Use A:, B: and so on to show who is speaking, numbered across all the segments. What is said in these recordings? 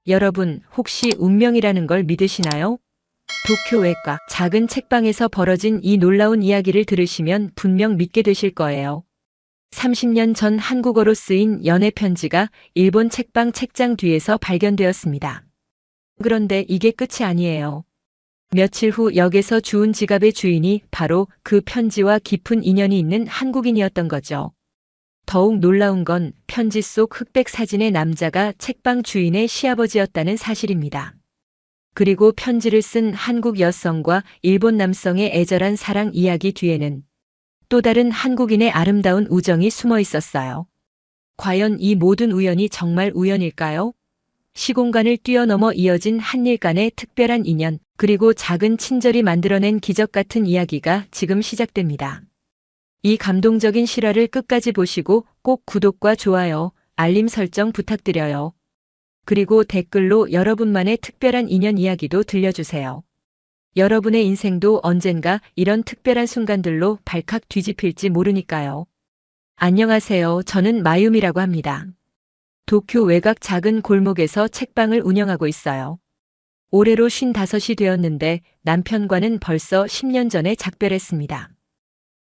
A: 여러분, 혹시 운명이라는 걸 믿으시나요? 도쿄 외과 작은 책방에서 벌어진 이 놀라운 이야기를 들으시면 분명 믿게 되실 거예요. 30년 전 한국어로 쓰인 연애 편지가 일본 책방 책장 뒤에서 발견되었습니다. 그런데 이게 끝이 아니에요. 며칠 후 역에서 주운 지갑의 주인이 바로 그 편지와 깊은 인연이 있는 한국인이었던 거죠. 더욱 놀라운 건 편지 속 흑백 사진의 남자가 책방 주인의 시아버지였다는 사실입니다. 그리고 편지를 쓴 한국 여성과 일본 남성의 애절한 사랑 이야기 뒤에는 또 다른 한국인의 아름다운 우정이 숨어 있었어요. 과연 이 모든 우연이 정말 우연일까요? 시공간을 뛰어넘어 이어진 한일 간의 특별한 인연, 그리고 작은 친절이 만들어낸 기적 같은 이야기가 지금 시작됩니다. 이 감동적인 실화를 끝까지 보시고 꼭 구독과 좋아요, 알림 설정 부탁드려요. 그리고 댓글로 여러분만의 특별한 인연 이야기도 들려주세요. 여러분의 인생도 언젠가 이런 특별한 순간들로 발칵 뒤집힐지 모르니까요. 안녕하세요. 저는 마유미라고 합니다. 도쿄 외곽 작은 골목에서 책방을 운영하고 있어요. 올해로 55이 되었는데 남편과는 벌써 10년 전에 작별했습니다.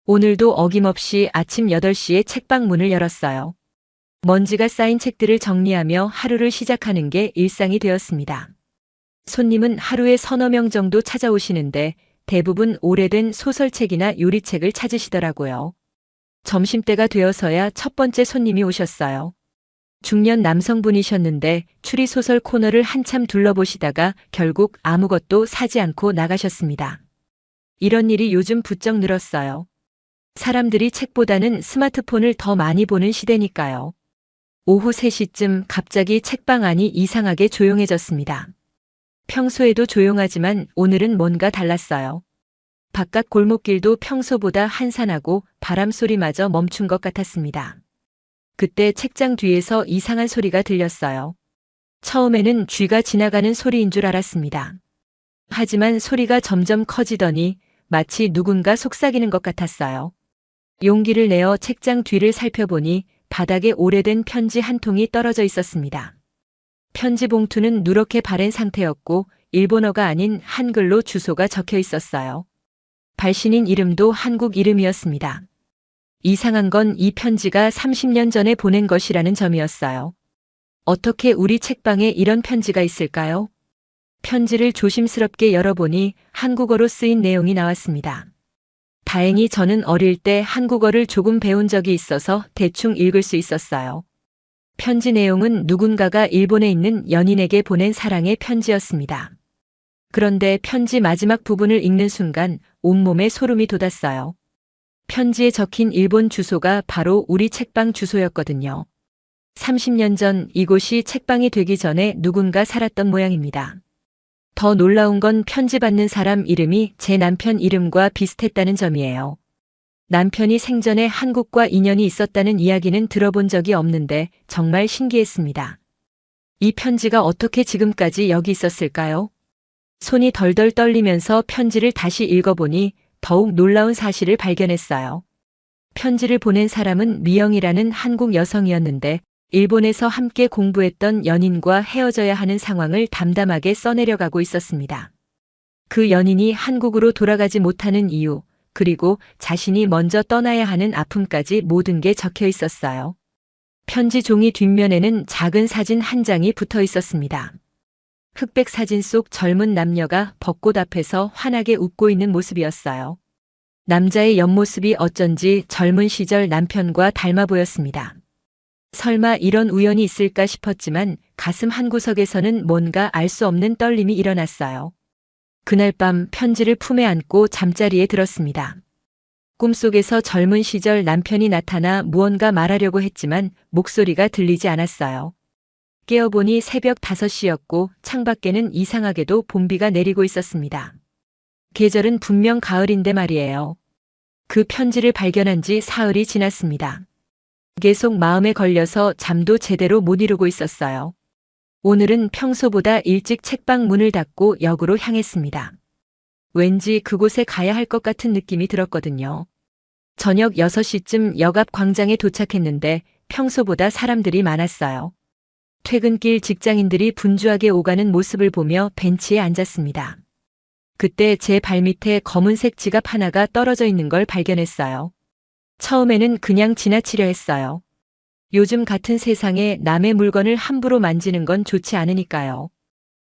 A: 오늘도 어김없이 아침 8시에 책방 문을 열었어요. 먼지가 쌓인 책들을 정리하며 하루를 시작하는 게 일상이 되었습니다. 손님은 하루에 서너 명 정도 찾아오시는데 대부분 오래된 소설책이나 요리책을 찾으시더라고요. 점심때가 되어서야 첫 번째 손님이 오셨어요. 중년 남성분이셨는데 추리소설 코너를 한참 둘러보시다가 결국 아무것도 사지 않고 나가셨습니다. 이런 일이 요즘 부쩍 늘었어요. 사람들이 책보다는 스마트폰을 더 많이 보는 시대니까요. 오후 3시쯤 갑자기 책방 안이 이상하게 조용해졌습니다. 평소에도 조용하지만 오늘은 뭔가 달랐어요. 바깥 골목길도 평소보다 한산하고 바람 소리마저 멈춘 것 같았습니다. 그때 책장 뒤에서 이상한 소리가 들렸어요. 처음에는 쥐가 지나가는 소리인 줄 알았습니다. 하지만 소리가 점점 커지더니 마치 누군가 속삭이는 것 같았어요. 용기를 내어 책장 뒤를 살펴보니 바닥에 오래된 편지 한 통이 떨어져 있었습니다. 편지 봉투는 누렇게 바랜 상태였고 일본어가 아닌 한글로 주소가 적혀 있었어요. 발신인 이름도 한국 이름이었습니다. 이상한 건 이 편지가 30년 전에 보낸 것이라는 점이었어요. 어떻게 우리 책방에 이런 편지가 있을까요? 편지를 조심스럽게 열어보니 한국어로 쓰인 내용이 나왔습니다. 다행히 저는 어릴 때 한국어를 조금 배운 적이 있어서 대충 읽을 수 있었어요. 편지 내용은 누군가가 일본에 있는 연인에게 보낸 사랑의 편지였습니다. 그런데 편지 마지막 부분을 읽는 순간 온몸에 소름이 돋았어요. 편지에 적힌 일본 주소가 바로 우리 책방 주소였거든요. 30년 전 이곳이 책방이 되기 전에 누군가 살았던 모양입니다. 더 놀라운 건 편지 받는 사람 이름이 제 남편 이름과 비슷했다는 점이에요. 남편이 생전에 한국과 인연이 있었다는 이야기는 들어본 적이 없는데 정말 신기했습니다. 이 편지가 어떻게 지금까지 여기 있었을까요? 손이 덜덜 떨리면서 편지를 다시 읽어보니 더욱 놀라운 사실을 발견했어요. 편지를 보낸 사람은 미영이라는 한국 여성이었는데 일본에서 함께 공부했던 연인과 헤어져야 하는 상황을 담담하게 써내려가고 있었습니다. 그 연인이 한국으로 돌아가지 못하는 이유, 그리고 자신이 먼저 떠나야 하는 아픔까지 모든 게 적혀 있었어요. 편지 종이 뒷면에는 작은 사진 한 장이 붙어 있었습니다. 흑백 사진 속 젊은 남녀가 벚꽃 앞에서 환하게 웃고 있는 모습이었어요. 남자의 옆모습이 어쩐지 젊은 시절 남편과 닮아 보였습니다. 설마 이런 우연이 있을까 싶었지만 가슴 한구석에서는 뭔가 알 수 없는 떨림이 일어났어요. 그날 밤 편지를 품에 안고 잠자리에 들었습니다. 꿈속에서 젊은 시절 남편이 나타나 무언가 말하려고 했지만 목소리가 들리지 않았어요. 깨어보니 새벽 5시였고 창밖에는 이상하게도 봄비가 내리고 있었습니다. 계절은 분명 가을인데 말이에요. 그 편지를 발견한 지 사흘이 지났습니다. 계속 마음에 걸려서 잠도 제대로 못 이루고 있었어요. 오늘은 평소보다 일찍 책방 문을 닫고 역으로 향했습니다. 왠지 그곳에 가야 할 것 같은 느낌이 들었거든요. 저녁 6시쯤 역 앞 광장에 도착했는데 평소보다 사람들이 많았어요. 퇴근길 직장인들이 분주하게 오가는 모습을 보며 벤치에 앉았습니다. 그때 제 발밑에 검은색 지갑 하나가 떨어져 있는 걸 발견했어요. 처음에는 그냥 지나치려 했어요. 요즘 같은 세상에 남의 물건을 함부로 만지는 건 좋지 않으니까요.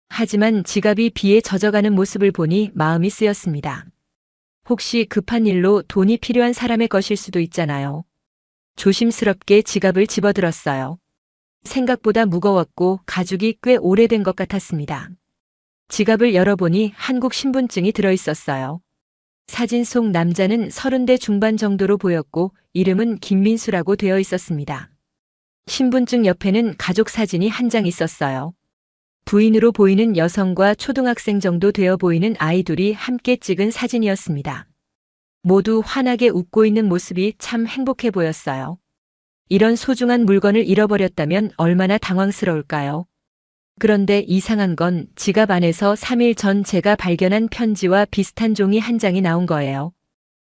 A: 하지만 지갑이 비에 젖어가는 모습을 보니 마음이 쓰였습니다. 혹시 급한 일로 돈이 필요한 사람의 것일 수도 있잖아요. 조심스럽게 지갑을 집어들었어요. 생각보다 무거웠고 가죽이 꽤 오래된 것 같았습니다. 지갑을 열어보니 한국 신분증이 들어있었어요. 사진 속 남자는 30대 중반 정도로 보였고 이름은 김민수라고 되어 있었습니다. 신분증 옆에는 가족 사진이 한 장 있었어요. 부인으로 보이는 여성과 초등학생 정도 되어 보이는 아이 둘이 함께 찍은 사진이었습니다. 모두 환하게 웃고 있는 모습이 참 행복해 보였어요. 이런 소중한 물건을 잃어버렸다면 얼마나 당황스러울까요? 그런데 이상한 건 지갑 안에서 3일 전 제가 발견한 편지와 비슷한 종이 한 장이 나온 거예요.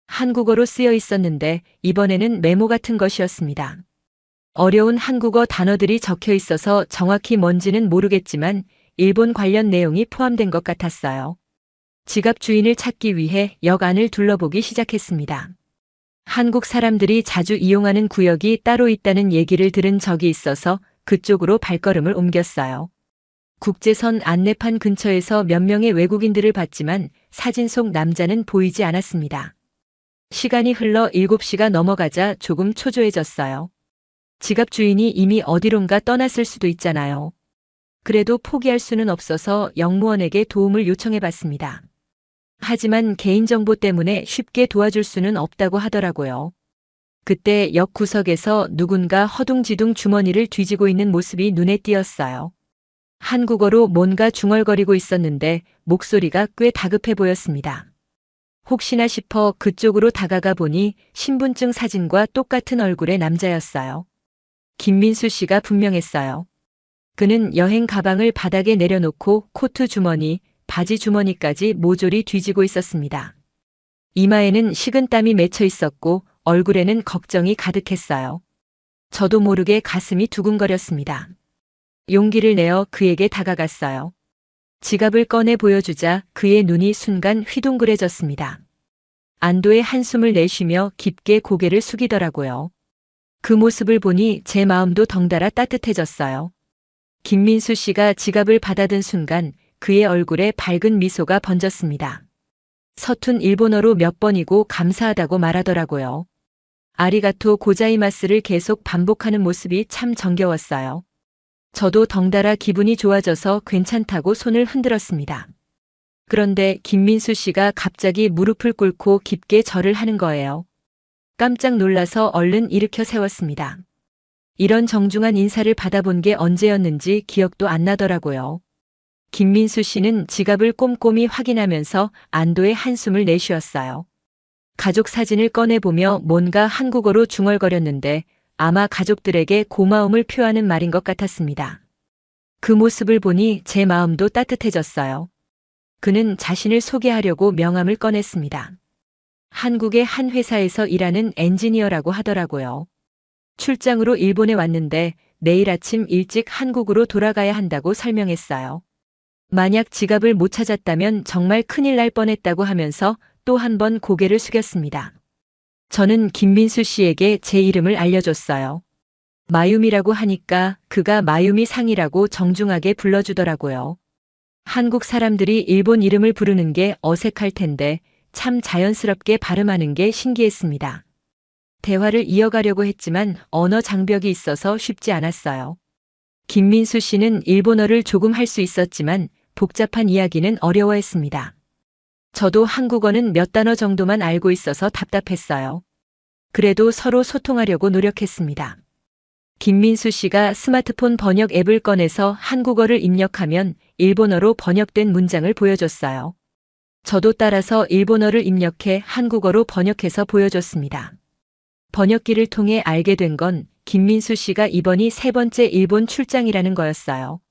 A: 한국어로 쓰여 있었는데 이번에는 메모 같은 것이었습니다. 어려운 한국어 단어들이 적혀 있어서 정확히 뭔지는 모르겠지만 일본 관련 내용이 포함된 것 같았어요. 지갑 주인을 찾기 위해 역 안을 둘러보기 시작했습니다. 한국 사람들이 자주 이용하는 구역이 따로 있다는 얘기를 들은 적이 있어서 그쪽으로 발걸음을 옮겼어요. 국제선 안내판 근처에서 몇 명의 외국인들을 봤지만 사진 속 남자는 보이지 않았습니다. 시간이 흘러 7시가 넘어가자 조금 초조해졌어요. 지갑 주인이 이미 어디론가 떠났을 수도 있잖아요. 그래도 포기할 수는 없어서 역무원에게 도움을 요청해 봤습니다. 하지만 개인정보 때문에 쉽게 도와줄 수는 없다고 하더라고요. 그때 역 구석에서 누군가 허둥지둥 주머니를 뒤지고 있는 모습이 눈에 띄었어요. 한국어로 뭔가 중얼거리고 있었는데 목소리가 꽤 다급해 보였습니다. 혹시나 싶어 그쪽으로 다가가 보니 신분증 사진과 똑같은 얼굴의 남자였어요. 김민수 씨가 분명했어요. 그는 여행 가방을 바닥에 내려놓고 코트 주머니, 바지 주머니까지 모조리 뒤지고 있었습니다. 이마에는 식은땀이 맺혀 있었고 얼굴에는 걱정이 가득했어요. 저도 모르게 가슴이 두근거렸습니다. 용기를 내어 그에게 다가갔어요. 지갑을 꺼내 보여주자 그의 눈이 순간 휘둥그레졌습니다. 안도의 한숨을 내쉬며 깊게 고개를 숙이더라고요. 그 모습을 보니 제 마음도 덩달아 따뜻해졌어요. 김민수 씨가 지갑을 받아든 순간 그의 얼굴에 밝은 미소가 번졌습니다. 서툰 일본어로 몇 번이고 감사하다고 말하더라고요. 아리가토 고자이마스를 계속 반복하는 모습이 참 정겨웠어요. 저도 덩달아 기분이 좋아져서 괜찮다고 손을 흔들었습니다. 그런데 김민수 씨가 갑자기 무릎을 꿇고 깊게 절을 하는 거예요. 깜짝 놀라서 얼른 일으켜 세웠습니다. 이런 정중한 인사를 받아본 게 언제였는지 기억도 안 나더라고요. 김민수 씨는 지갑을 꼼꼼히 확인하면서 안도의 한숨을 내쉬었어요. 가족 사진을 꺼내보며 뭔가 한국어로 중얼거렸는데 아마 가족들에게 고마움을 표하는 말인 것 같았습니다. 그 모습을 보니 제 마음도 따뜻해졌어요. 그는 자신을 소개하려고 명함을 꺼냈습니다. 한국의 한 회사에서 일하는 엔지니어라고 하더라고요. 출장으로 일본에 왔는데 내일 아침 일찍 한국으로 돌아가야 한다고 설명했어요. 만약 지갑을 못 찾았다면 정말 큰일 날 뻔했다고 하면서 또 한 번 고개를 숙였습니다. 저는 김민수 씨에게 제 이름을 알려줬어요. 마유미라고 하니까 그가 마유미 상이라고 정중하게 불러주더라고요. 한국 사람들이 일본 이름을 부르는 게 어색할 텐데 참 자연스럽게 발음하는 게 신기했습니다. 대화를 이어가려고 했지만 언어 장벽이 있어서 쉽지 않았어요. 김민수 씨는 일본어를 조금 할 수 있었지만 복잡한 이야기는 어려워했습니다. 저도 한국어는 몇 단어 정도만 알고 있어서 답답했어요. 그래도 서로 소통하려고 노력했습니다. 김민수 씨가 스마트폰 번역 앱을 꺼내서 한국어를 입력하면 일본어로 번역된 문장을 보여줬어요. 저도 따라서 일본어를 입력해 한국어로 번역해서 보여줬습니다. 번역기를 통해 알게 된 건 김민수 씨가 이번이 3번째 일본 출장이라는 거였어요.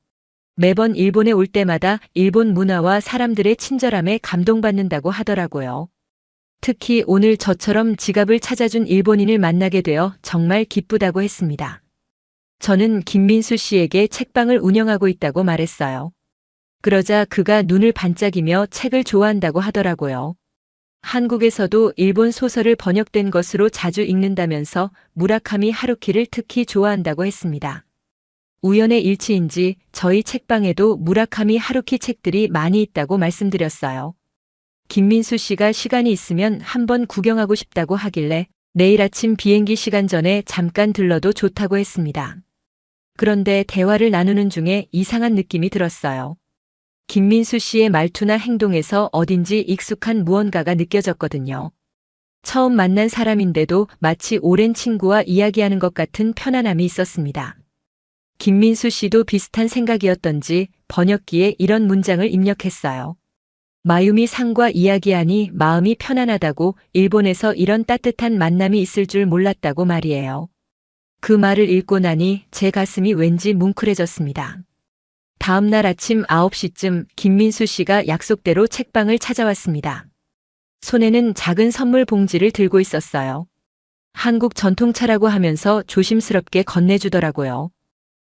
A: 매번 일본에 올 때마다 일본 문화와 사람들의 친절함에 감동받는다고 하더라고요. 특히 오늘 저처럼 지갑을 찾아준 일본인을 만나게 되어 정말 기쁘다고 했습니다. 저는 김민수 씨에게 책방을 운영하고 있다고 말했어요. 그러자 그가 눈을 반짝이며 책을 좋아한다고 하더라고요. 한국에서도 일본 소설을 번역된 것으로 자주 읽는다면서 무라카미 하루키를 특히 좋아한다고 했습니다. 우연의 일치인지 저희 책방에도 무라카미 하루키 책들이 많이 있다고 말씀드렸어요. 김민수 씨가 시간이 있으면 한번 구경하고 싶다고 하길래 내일 아침 비행기 시간 전에 잠깐 들러도 좋다고 했습니다. 그런데 대화를 나누는 중에 이상한 느낌이 들었어요. 김민수 씨의 말투나 행동에서 어딘지 익숙한 무언가가 느껴졌거든요. 처음 만난 사람인데도 마치 오랜 친구와 이야기하는 것 같은 편안함이 있었습니다. 김민수 씨도 비슷한 생각이었던지 번역기에 이런 문장을 입력했어요. 마유미 상과 이야기하니 마음이 편안하다고 일본에서 이런 따뜻한 만남이 있을 줄 몰랐다고 말이에요. 그 말을 읽고 나니 제 가슴이 왠지 뭉클해졌습니다. 다음 날 아침 9시쯤 김민수 씨가 약속대로 책방을 찾아왔습니다. 손에는 작은 선물 봉지를 들고 있었어요. 한국 전통차라고 하면서 조심스럽게 건네주더라고요.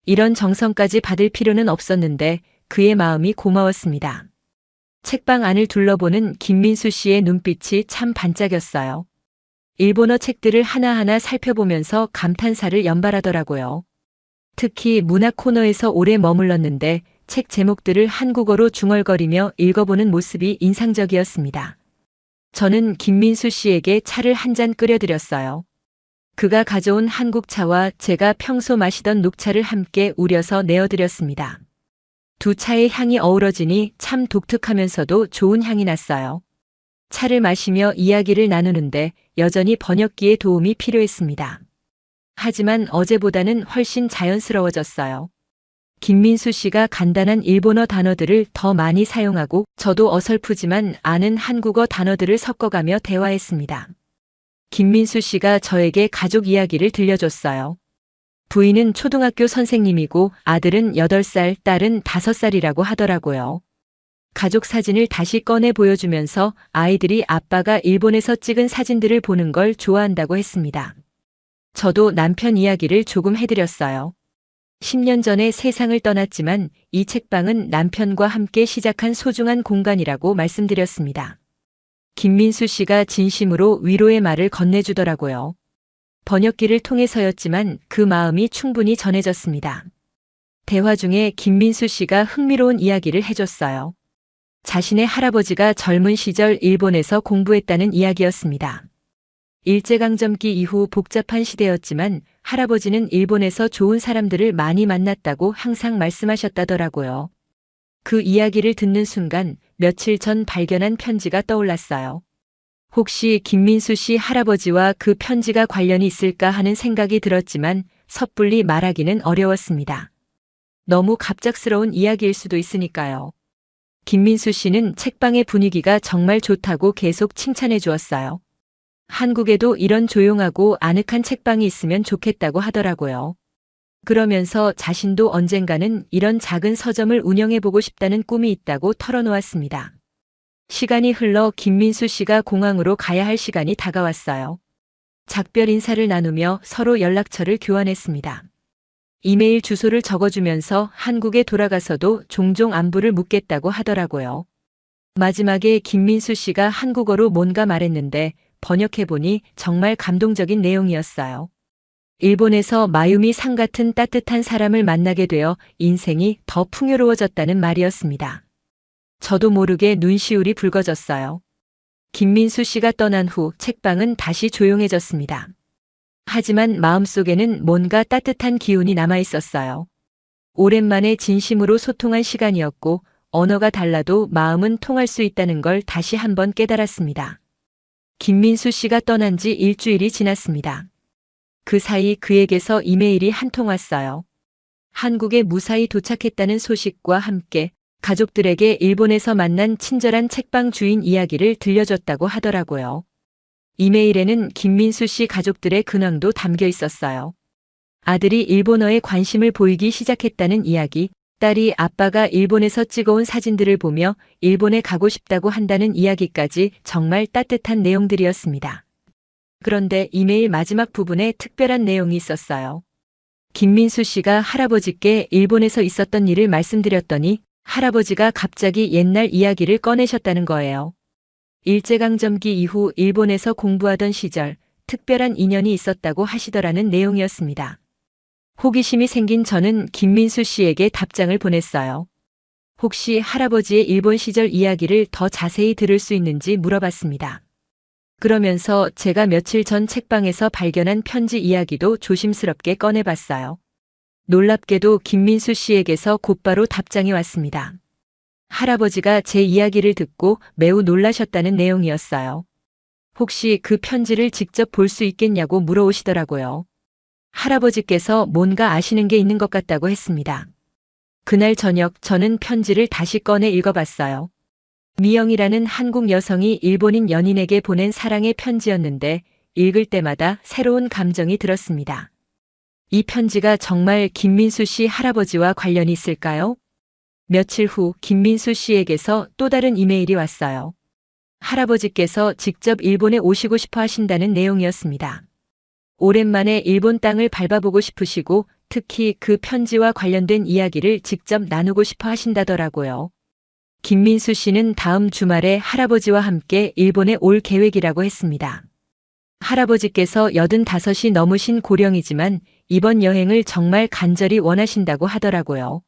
A: 이런 정성까지 받을 필요는 없었는데 그의 마음이 고마웠습니다. 책방 안을 둘러보는 김민수 씨의 눈빛이 참 반짝였어요. 일본어 책들을 하나하나 살펴보면서 감탄사를 연발하더라고요. 특히 문학 코너에서 오래 머물렀는데 책 제목들을 한국어로 중얼거리며 읽어보는 모습이 인상적이었습니다. 저는 김민수 씨에게 차를 한 잔 끓여드렸어요. 그가 가져온 한국차와 제가 평소 마시던 녹차를 함께 우려서 내어드렸습니다. 두 차의 향이 어우러지니 참 독특하면서도 좋은 향이 났어요. 차를 마시며 이야기를 나누는데 여전히 번역기의 도움이 필요했습니다. 하지만 어제보다는 훨씬 자연스러워졌어요. 김민수 씨가 간단한 일본어 단어들을 더 많이 사용하고 저도 어설프지만 아는 한국어 단어들을 섞어가며 대화했습니다. 김민수 씨가 저에게 가족 이야기를 들려줬어요. 부인은 초등학교 선생님이고 아들은 8살, 딸은 5살이라고 하더라고요. 가족 사진을 다시 꺼내 보여주면서 아이들이 아빠가 일본에서 찍은 사진들을 보는 걸 좋아한다고 했습니다. 저도 남편 이야기를 조금 해드렸어요. 10년 전에 세상을 떠났지만 이 책방은 남편과 함께 시작한 소중한 공간이라고 말씀드렸습니다. 김민수 씨가 진심으로 위로의 말을 건네주더라고요. 번역기를 통해서였지만 그 마음이 충분히 전해졌습니다. 대화 중에 김민수 씨가 흥미로운 이야기를 해줬어요. 자신의 할아버지가 젊은 시절 일본에서 공부했다는 이야기였습니다. 일제강점기 이후 복잡한 시대였지만 할아버지는 일본에서 좋은 사람들을 많이 만났다고 항상 말씀하셨다더라고요. 그 이야기를 듣는 순간 며칠 전 발견한 편지가 떠올랐어요. 혹시 김민수 씨 할아버지와 그 편지가 관련이 있을까 하는 생각이 들었지만 섣불리 말하기는 어려웠습니다. 너무 갑작스러운 이야기일 수도 있으니까요. 김민수 씨는 책방의 분위기가 정말 좋다고 계속 칭찬해 주었어요. 한국에도 이런 조용하고 아늑한 책방이 있으면 좋겠다고 하더라고요. 그러면서 자신도 언젠가는 이런 작은 서점을 운영해보고 싶다는 꿈이 있다고 털어놓았습니다. 시간이 흘러 김민수 씨가 공항으로 가야 할 시간이 다가왔어요. 작별 인사를 나누며 서로 연락처를 교환했습니다. 이메일 주소를 적어주면서 한국에 돌아가서도 종종 안부를 묻겠다고 하더라고요. 마지막에 김민수 씨가 한국어로 뭔가 말했는데 번역해보니 정말 감동적인 내용이었어요. 일본에서 마유미 상 같은 따뜻한 사람을 만나게 되어 인생이 더 풍요로워졌다는 말이었습니다. 저도 모르게 눈시울이 붉어졌어요. 김민수 씨가 떠난 후 책방은 다시 조용해졌습니다. 하지만 마음속에는 뭔가 따뜻한 기운이 남아 있었어요. 오랜만에 진심으로 소통한 시간이었고 언어가 달라도 마음은 통할 수 있다는 걸 다시 한번 깨달았습니다. 김민수 씨가 떠난 지 일주일이 지났습니다. 그 사이 그에게서 이메일이 한 통 왔어요. 한국에 무사히 도착했다는 소식과 함께 가족들에게 일본에서 만난 친절한 책방 주인 이야기를 들려줬다고 하더라고요. 이메일에는 김민수 씨 가족들의 근황도 담겨 있었어요. 아들이 일본어에 관심을 보이기 시작했다는 이야기, 딸이 아빠가 일본에서 찍어온 사진들을 보며 일본에 가고 싶다고 한다는 이야기까지 정말 따뜻한 내용들이었습니다. 그런데 이메일 마지막 부분에 특별한 내용이 있었어요. 김민수 씨가 할아버지께 일본에서 있었던 일을 말씀드렸더니 할아버지가 갑자기 옛날 이야기를 꺼내셨다는 거예요. 일제강점기 이후 일본에서 공부하던 시절 특별한 인연이 있었다고 하시더라는 내용이었습니다. 호기심이 생긴 저는 김민수 씨에게 답장을 보냈어요. 혹시 할아버지의 일본 시절 이야기를 더 자세히 들을 수 있는지 물어봤습니다. 그러면서 제가 며칠 전 책방에서 발견한 편지 이야기도 조심스럽게 꺼내봤어요. 놀랍게도 김민수 씨에게서 곧바로 답장이 왔습니다. 할아버지가 제 이야기를 듣고 매우 놀라셨다는 내용이었어요. 혹시 그 편지를 직접 볼 수 있겠냐고 물어오시더라고요. 할아버지께서 뭔가 아시는 게 있는 것 같다고 했습니다. 그날 저녁 저는 편지를 다시 꺼내 읽어봤어요. 미영이라는 한국 여성이 일본인 연인에게 보낸 사랑의 편지였는데 읽을 때마다 새로운 감정이 들었습니다. 이 편지가 정말 김민수 씨 할아버지와 관련이 있을까요? 며칠 후 김민수 씨에게서 또 다른 이메일이 왔어요. 할아버지께서 직접 일본에 오시고 싶어 하신다는 내용이었습니다. 오랜만에 일본 땅을 밟아보고 싶으시고 특히 그 편지와 관련된 이야기를 직접 나누고 싶어 하신다더라고요. 김민수 씨는 다음 주말에 할아버지와 함께 일본에 올 계획이라고 했습니다. 할아버지께서 85이 넘으신 고령이지만 이번 여행을 정말 간절히 원하신다고 하더라고요.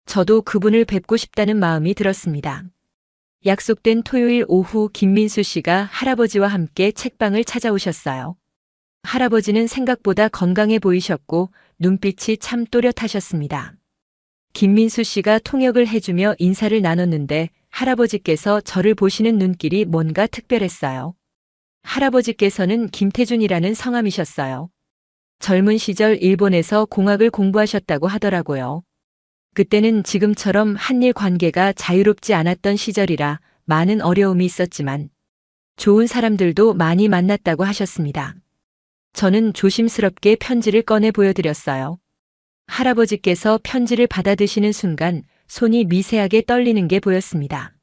A: 저도 그분을 뵙고 싶다는 마음이 들었습니다. 약속된 토요일 오후 김민수 씨가 할아버지와 함께 책방을 찾아오셨어요. 할아버지는 생각보다 건강해 보이셨고 눈빛이 참 또렷하셨습니다. 김민수 씨가 통역을 해주며 인사를 나눴는데 할아버지께서 저를 보시는 눈길이 뭔가 특별했어요. 할아버지께서는 김태준이라는 성함이셨어요. 젊은 시절 일본에서 공학을 공부하셨다고 하더라고요. 그때는 지금처럼 한일 관계가 자유롭지 않았던 시절이라 많은 어려움이 있었지만 좋은 사람들도 많이 만났다고 하셨습니다. 저는 조심스럽게 편지를 꺼내 보여드렸어요. 할아버지께서 편지를 받아드시는 순간 손이 미세하게 떨리는 게 보였습니다.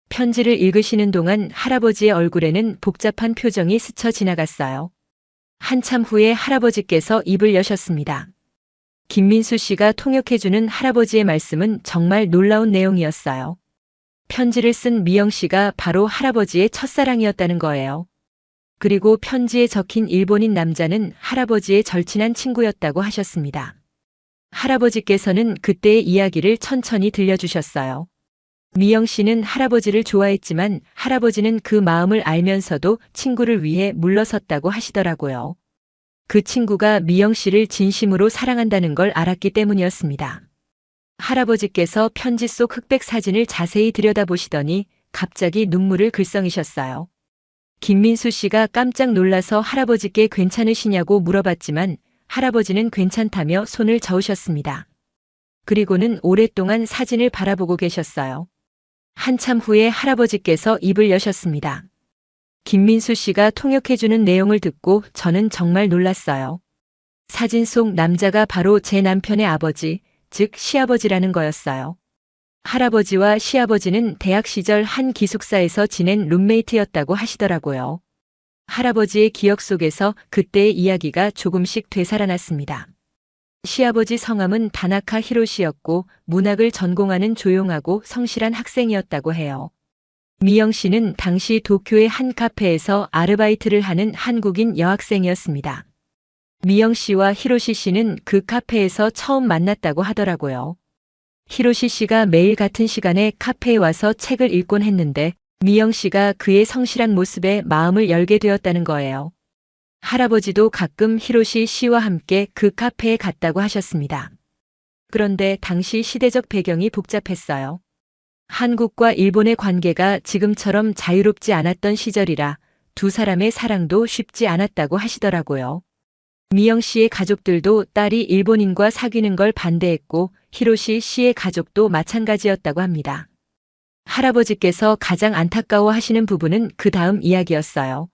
A: 편지를 읽으시는 동안 할아버지의 얼굴에는 복잡한 표정이 스쳐 지나갔어요. 한참 후에 할아버지께서 입을 여셨습니다. 김민수 씨가 통역해주는 할아버지의 말씀은 정말 놀라운 내용이었어요. 편지를 쓴 미영 씨가 바로 할아버지의 첫사랑이었다는 거예요. 그리고 편지에 적힌 일본인 남자는 할아버지의 절친한 친구였다고 하셨습니다. 할아버지께서는 그때의 이야기를 천천히 들려주셨어요. 미영 씨는 할아버지를 좋아했지만 할아버지는 그 마음을 알면서도 친구를 위해 물러섰다고 하시더라고요. 그 친구가 미영 씨를 진심으로 사랑한다는 걸 알았기 때문이었습니다. 할아버지께서 편지 속 흑백 사진을 자세히 들여다보시더니 갑자기 눈물을 글썽이셨어요. 김민수 씨가 깜짝 놀라서 할아버지께 괜찮으시냐고 물어봤지만 할아버지는 괜찮다며 손을 저으셨습니다. 그리고는 오랫동안 사진을 바라보고 계셨어요. 한참 후에 할아버지께서 입을 여셨습니다. 김민수 씨가 통역해주는 내용을 듣고 저는 정말 놀랐어요. 사진 속 남자가 바로 제 남편의 아버지, 즉 시아버지라는 거였어요. 할아버지와 시아버지는 대학 시절 한 기숙사에서 지낸 룸메이트였다고 하시더라고요. 할아버지의 기억 속에서 그때의 이야기가 조금씩 되살아났습니다. 시아버지 성함은 다나카 히로시였고 문학을 전공하는 조용하고 성실한 학생이었다고 해요. 미영 씨는 당시 도쿄의 한 카페에서 아르바이트를 하는 한국인 여학생이었습니다. 미영 씨와 히로시 씨는 그 카페에서 처음 만났다고 하더라고요. 히로시 씨가 매일 같은 시간에 카페에 와서 책을 읽곤 했는데 미영 씨가 그의 성실한 모습에 마음을 열게 되었다는 거예요. 할아버지도 가끔 히로시 씨와 함께 그 카페에 갔다고 하셨습니다. 그런데 당시 시대적 배경이 복잡했어요. 한국과 일본의 관계가 지금처럼 자유롭지 않았던 시절이라 두 사람의 사랑도 쉽지 않았다고 하시더라고요. 미영 씨의 가족들도 딸이 일본인과 사귀는 걸 반대했고 히로시 씨의 가족도 마찬가지였다고 합니다. 할아버지께서 가장 안타까워하시는 부분은 그 다음 이야기였어요.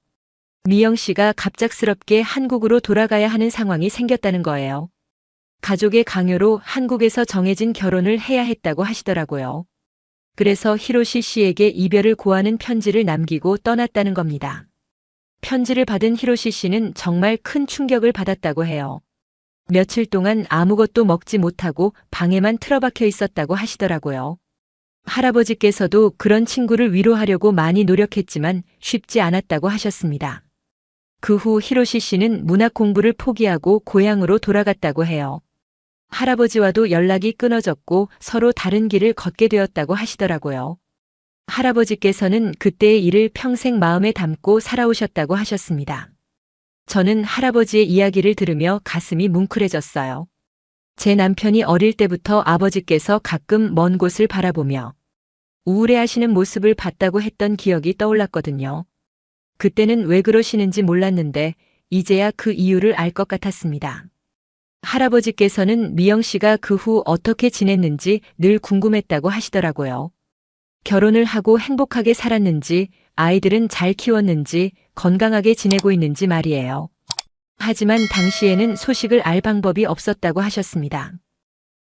A: 미영 씨가 갑작스럽게 한국으로 돌아가야 하는 상황이 생겼다는 거예요. 가족의 강요로 한국에서 정해진 결혼을 해야 했다고 하시더라고요. 그래서 히로시 씨에게 이별을 고하는 편지를 남기고 떠났다는 겁니다. 편지를 받은 히로시 씨는 정말 큰 충격을 받았다고 해요. 며칠 동안 아무것도 먹지 못하고 방에만 틀어박혀 있었다고 하시더라고요. 할아버지께서도 그런 친구를 위로하려고 많이 노력했지만 쉽지 않았다고 하셨습니다. 그 후 히로시 씨는 문학 공부를 포기하고 고향으로 돌아갔다고 해요. 할아버지와도 연락이 끊어졌고 서로 다른 길을 걷게 되었다고 하시더라고요. 할아버지께서는 그때의 일을 평생 마음에 담고 살아오셨다고 하셨습니다. 저는 할아버지의 이야기를 들으며 가슴이 뭉클해졌어요. 제 남편이 어릴 때부터 아버지께서 가끔 먼 곳을 바라보며 우울해하시는 모습을 봤다고 했던 기억이 떠올랐거든요. 그때는 왜 그러시는지 몰랐는데 이제야 그 이유를 알 것 같았습니다. 할아버지께서는 미영 씨가 그 후 어떻게 지냈는지 늘 궁금했다고 하시더라고요. 결혼을 하고 행복하게 살았는지, 아이들은 잘 키웠는지, 건강하게 지내고 있는지 말이에요. 하지만 당시에는 소식을 알 방법이 없었다고 하셨습니다.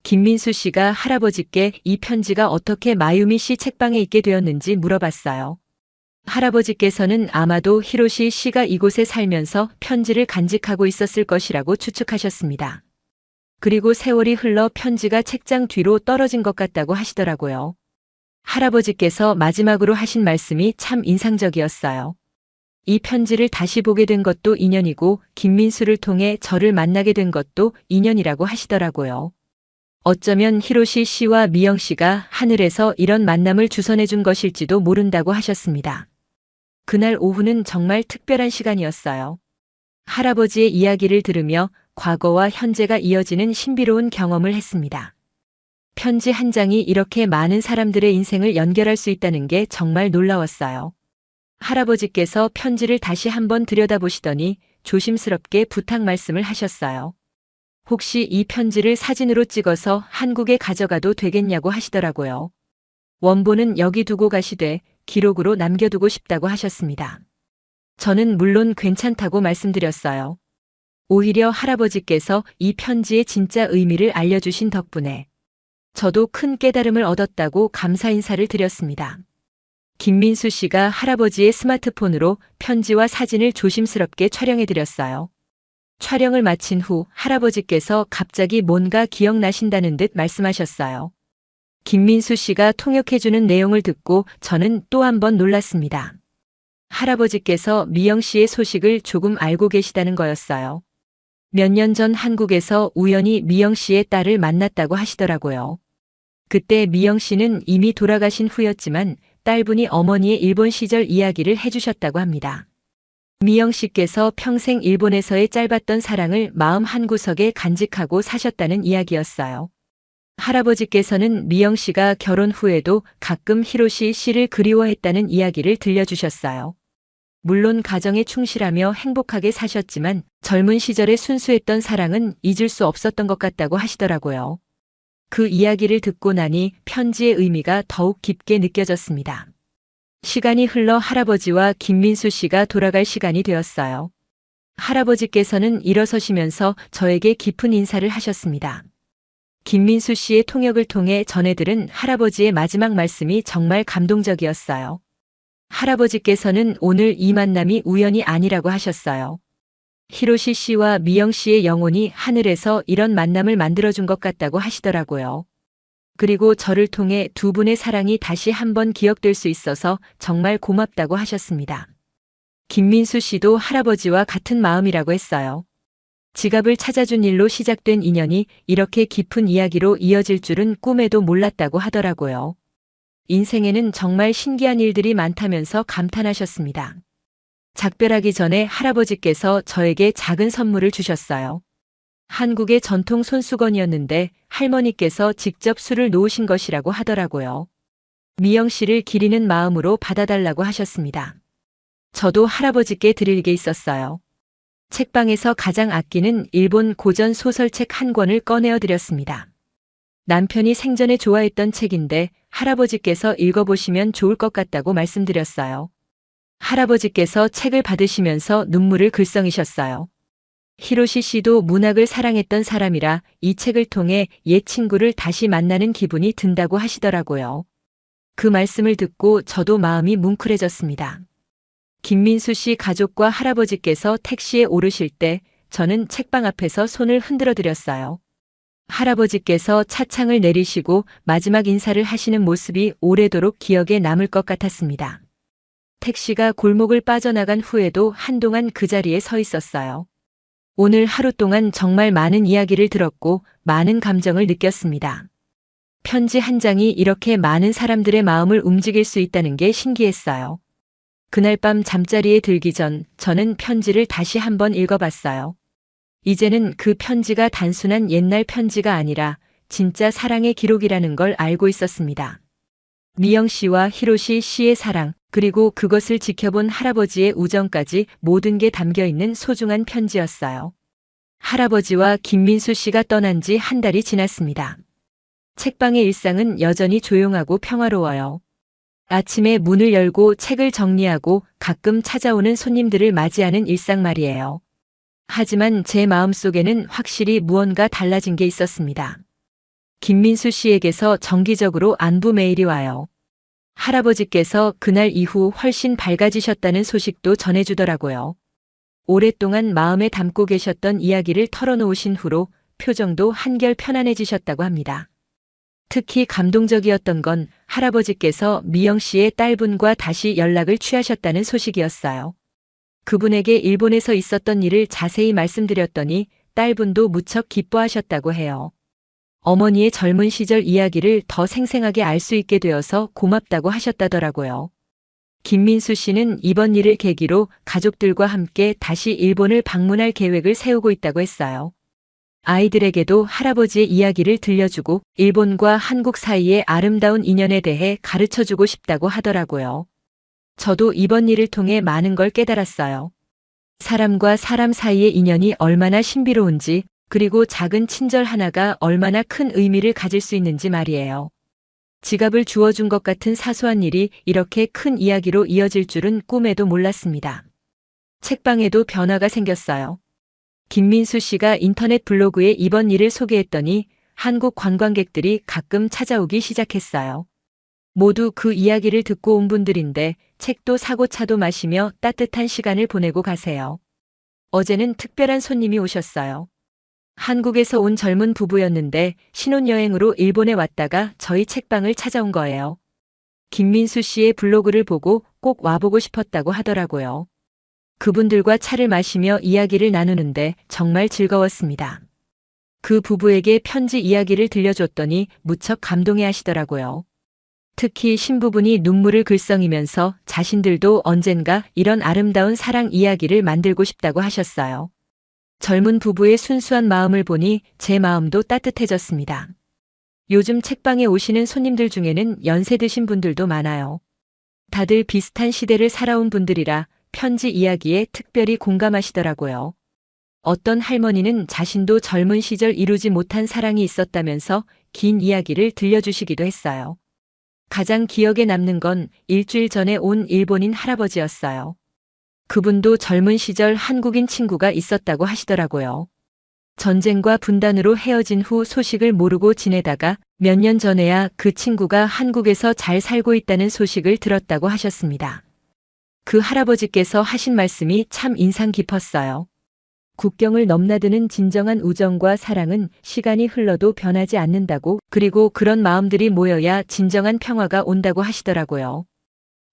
A: 김민수 씨가 할아버지께 이 편지가 어떻게 마유미 씨 책방에 있게 되었는지 물어봤어요. 할아버지께서는 아마도 히로시 씨가 이곳에 살면서 편지를 간직하고 있었을 것이라고 추측하셨습니다. 그리고 세월이 흘러 편지가 책장 뒤로 떨어진 것 같다고 하시더라고요. 할아버지께서 마지막으로 하신 말씀이 참 인상적이었어요. 이 편지를 다시 보게 된 것도 인연이고 김민수를 통해 저를 만나게 된 것도 인연이라고 하시더라고요. 어쩌면 히로시 씨와 미영 씨가 하늘에서 이런 만남을 주선해 준 것일지도 모른다고 하셨습니다. 그날 오후는 정말 특별한 시간이었어요. 할아버지의 이야기를 들으며 과거와 현재가 이어지는 신비로운 경험을 했습니다. 편지 한 장이 이렇게 많은 사람들의 인생을 연결할 수 있다는 게 정말 놀라웠어요. 할아버지께서 편지를 다시 한번 들여다보시더니 조심스럽게 부탁 말씀을 하셨어요. 혹시 이 편지를 사진으로 찍어서 한국에 가져가도 되겠냐고 하시더라고요. 원본은 여기 두고 가시되 기록으로 남겨두고 싶다고 하셨습니다. 저는 물론 괜찮다고 말씀드렸어요. 오히려 할아버지께서 이 편지의 진짜 의미를 알려주신 덕분에 저도 큰 깨달음을 얻었다고 감사 인사를 드렸습니다. 김민수 씨가 할아버지의 스마트폰으로 편지와 사진을 조심스럽게 촬영해드렸어요. 촬영을 마친 후 할아버지께서 갑자기 뭔가 기억나신다는 듯 말씀하셨어요. 김민수 씨가 통역해주는 내용을 듣고 저는 또 한 번 놀랐습니다. 할아버지께서 미영 씨의 소식을 조금 알고 계시다는 거였어요. 몇 년 전 한국에서 우연히 미영 씨의 딸을 만났다고 하시더라고요. 그때 미영 씨는 이미 돌아가신 후였지만 딸분이 어머니의 일본 시절 이야기를 해주셨다고 합니다. 미영 씨께서 평생 일본에서의 짧았던 사랑을 마음 한구석에 간직하고 사셨다는 이야기였어요. 할아버지께서는 미영 씨가 결혼 후에도 가끔 히로시 씨를 그리워했다는 이야기를 들려주셨어요. 물론 가정에 충실하며 행복하게 사셨지만 젊은 시절의 순수했던 사랑은 잊을 수 없었던 것 같다고 하시더라고요. 그 이야기를 듣고 나니 편지의 의미가 더욱 깊게 느껴졌습니다. 시간이 흘러 할아버지와 김민수 씨가 돌아갈 시간이 되었어요. 할아버지께서는 일어서시면서 저에게 깊은 인사를 하셨습니다. 김민수 씨의 통역을 통해 전해들은 할아버지의 마지막 말씀이 정말 감동적이었어요. 할아버지께서는 오늘 이 만남이 우연이 아니라고 하셨어요. 히로시 씨와 미영 씨의 영혼이 하늘에서 이런 만남을 만들어준 것 같다고 하시더라고요. 그리고 저를 통해 두 분의 사랑이 다시 한번 기억될 수 있어서 정말 고맙다고 하셨습니다. 김민수 씨도 할아버지와 같은 마음이라고 했어요. 지갑을 찾아준 일로 시작된 인연이 이렇게 깊은 이야기로 이어질 줄은 꿈에도 몰랐다고 하더라고요. 인생에는 정말 신기한 일들이 많다면서 감탄하셨습니다. 작별하기 전에 할아버지께서 저에게 작은 선물을 주셨어요. 한국의 전통 손수건이었는데 할머니께서 직접 술을 놓으신 것이라고 하더라고요. 미영 씨를 기리는 마음으로 받아달라고 하셨습니다. 저도 할아버지께 드릴 게 있었어요. 책방에서 가장 아끼는 일본 고전 소설책 한 권을 꺼내어 드렸습니다. 남편이 생전에 좋아했던 책인데 할아버지께서 읽어보시면 좋을 것 같다고 말씀드렸어요. 할아버지께서 책을 받으시면서 눈물을 글썽이셨어요. 히로시 씨도 문학을 사랑했던 사람이라 이 책을 통해 옛 친구를 다시 만나는 기분이 든다고 하시더라고요. 그 말씀을 듣고 저도 마음이 뭉클해졌습니다. 김민수 씨 가족과 할아버지께서 택시에 오르실 때 저는 책방 앞에서 손을 흔들어 드렸어요. 할아버지께서 차창을 내리시고 마지막 인사를 하시는 모습이 오래도록 기억에 남을 것 같았습니다. 택시가 골목을 빠져나간 후에도 한동안 그 자리에 서 있었어요. 오늘 하루 동안 정말 많은 이야기를 들었고 많은 감정을 느꼈습니다. 편지 한 장이 이렇게 많은 사람들의 마음을 움직일 수 있다는 게 신기했어요. 그날 밤 잠자리에 들기 전 저는 편지를 다시 한번 읽어봤어요. 이제는 그 편지가 단순한 옛날 편지가 아니라 진짜 사랑의 기록이라는 걸 알고 있었습니다. 미영 씨와 히로시 씨의 사랑, 그리고 그것을 지켜본 할아버지의 우정까지 모든 게 담겨 있는 소중한 편지였어요. 할아버지와 김민수 씨가 떠난 지 한 달이 지났습니다. 책방의 일상은 여전히 조용하고 평화로워요. 아침에 문을 열고 책을 정리하고 가끔 찾아오는 손님들을 맞이하는 일상 말이에요. 하지만 제 마음속에는 확실히 무언가 달라진 게 있었습니다. 김민수 씨에게서 정기적으로 안부 메일이 와요. 할아버지께서 그날 이후 훨씬 밝아지셨다는 소식도 전해주더라고요. 오랫동안 마음에 담고 계셨던 이야기를 털어놓으신 후로 표정도 한결 편안해지셨다고 합니다. 특히 감동적이었던 건 할아버지께서 미영 씨의 딸분과 다시 연락을 취하셨다는 소식이었어요. 그분에게 일본에서 있었던 일을 자세히 말씀드렸더니 딸분도 무척 기뻐하셨다고 해요. 어머니의 젊은 시절 이야기를 더 생생하게 알 수 있게 되어서 고맙다고 하셨다더라고요. 김민수 씨는 이번 일을 계기로 가족들과 함께 다시 일본을 방문할 계획을 세우고 있다고 했어요. 아이들에게도 할아버지의 이야기를 들려주고 일본과 한국 사이의 아름다운 인연에 대해 가르쳐주고 싶다고 하더라고요. 저도 이번 일을 통해 많은 걸 깨달았어요. 사람과 사람 사이의 인연이 얼마나 신비로운지, 그리고 작은 친절 하나가 얼마나 큰 의미를 가질 수 있는지 말이에요. 지갑을 주워준 것 같은 사소한 일이 이렇게 큰 이야기로 이어질 줄은 꿈에도 몰랐습니다. 책방에도 변화가 생겼어요. 김민수 씨가 인터넷 블로그에 이번 일을 소개했더니 한국 관광객들이 가끔 찾아오기 시작했어요. 모두 그 이야기를 듣고 온 분들인데 책도 사고 차도 마시며 따뜻한 시간을 보내고 가세요. 어제는 특별한 손님이 오셨어요. 한국에서 온 젊은 부부였는데 신혼여행으로 일본에 왔다가 저희 책방을 찾아온 거예요. 김민수 씨의 블로그를 보고 꼭 와보고 싶었다고 하더라고요. 그분들과 차를 마시며 이야기를 나누는데 정말 즐거웠습니다. 그 부부에게 편지 이야기를 들려줬더니 무척 감동해 하시더라고요. 특히 신부분이 눈물을 글썽이면서 자신들도 언젠가 이런 아름다운 사랑 이야기를 만들고 싶다고 하셨어요. 젊은 부부의 순수한 마음을 보니 제 마음도 따뜻해졌습니다. 요즘 책방에 오시는 손님들 중에는 연세 드신 분들도 많아요. 다들 비슷한 시대를 살아온 분들이라 편지 이야기에 특별히 공감하시더라고요. 어떤 할머니는 자신도 젊은 시절 이루지 못한 사랑이 있었다면서 긴 이야기를 들려주시기도 했어요. 가장 기억에 남는 건 일주일 전에 온 일본인 할아버지였어요. 그분도 젊은 시절 한국인 친구가 있었다고 하시더라고요. 전쟁과 분단으로 헤어진 후 소식을 모르고 지내다가 몇 년 전에야 그 친구가 한국에서 잘 살고 있다는 소식을 들었다고 하셨습니다. 그 할아버지께서 하신 말씀이 참 인상 깊었어요. 국경을 넘나드는 진정한 우정과 사랑은 시간이 흘러도 변하지 않는다고, 그리고 그런 마음들이 모여야 진정한 평화가 온다고 하시더라고요.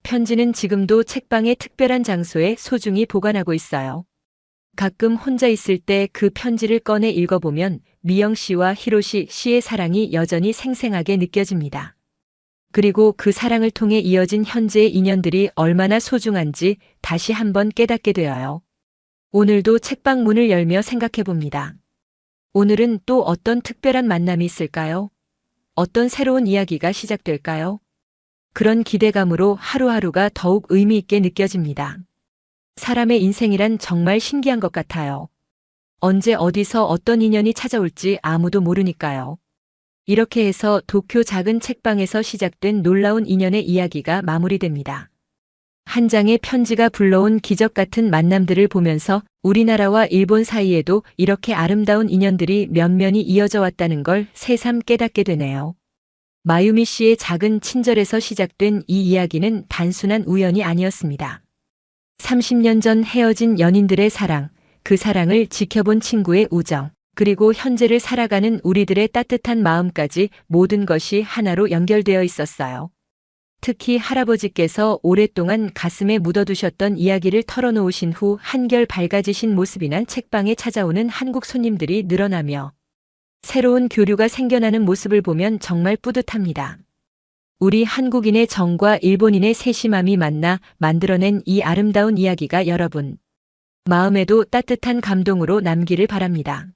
A: 편지는 지금도 책방의 특별한 장소에 소중히 보관하고 있어요. 가끔 혼자 있을 때 그 편지를 꺼내 읽어보면 미영 씨와 히로시 씨의 사랑이 여전히 생생하게 느껴집니다. 그리고 그 사랑을 통해 이어진 현재의 인연들이 얼마나 소중한지 다시 한번 깨닫게 되어요. 오늘도 책방 문을 열며 생각해 봅니다. 오늘은 또 어떤 특별한 만남이 있을까요? 어떤 새로운 이야기가 시작될까요? 그런 기대감으로 하루하루가 더욱 의미 있게 느껴집니다. 사람의 인생이란 정말 신기한 것 같아요. 언제 어디서 어떤 인연이 찾아올지 아무도 모르니까요. 이렇게 해서 도쿄 작은 책방에서 시작된 놀라운 인연의 이야기가 마무리됩니다. 한 장의 편지가 불러온 기적 같은 만남들을 보면서 우리나라와 일본 사이에도 이렇게 아름다운 인연들이 면면이 이어져 왔다는 걸 새삼 깨닫게 되네요. 마유미 씨의 작은 친절에서 시작된 이 이야기는 단순한 우연이 아니었습니다. 30년 전 헤어진 연인들의 사랑, 그 사랑을 지켜본 친구의 우정, 그리고 현재를 살아가는 우리들의 따뜻한 마음까지 모든 것이 하나로 연결되어 있었어요. 특히 할아버지께서 오랫동안 가슴에 묻어두셨던 이야기를 털어놓으신 후 한결 밝아지신 모습이나 책방에 찾아오는 한국 손님들이 늘어나며 새로운 교류가 생겨나는 모습을 보면 정말 뿌듯합니다. 우리 한국인의 정과 일본인의 세심함이 만나 만들어낸 이 아름다운 이야기가 여러분 마음에도 따뜻한 감동으로 남기를 바랍니다.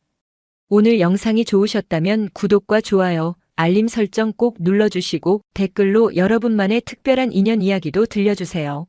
A: 오늘 영상이 좋으셨다면 구독과 좋아요, 알림 설정 꼭 눌러주시고 댓글로 여러분만의 특별한 인연 이야기도 들려주세요.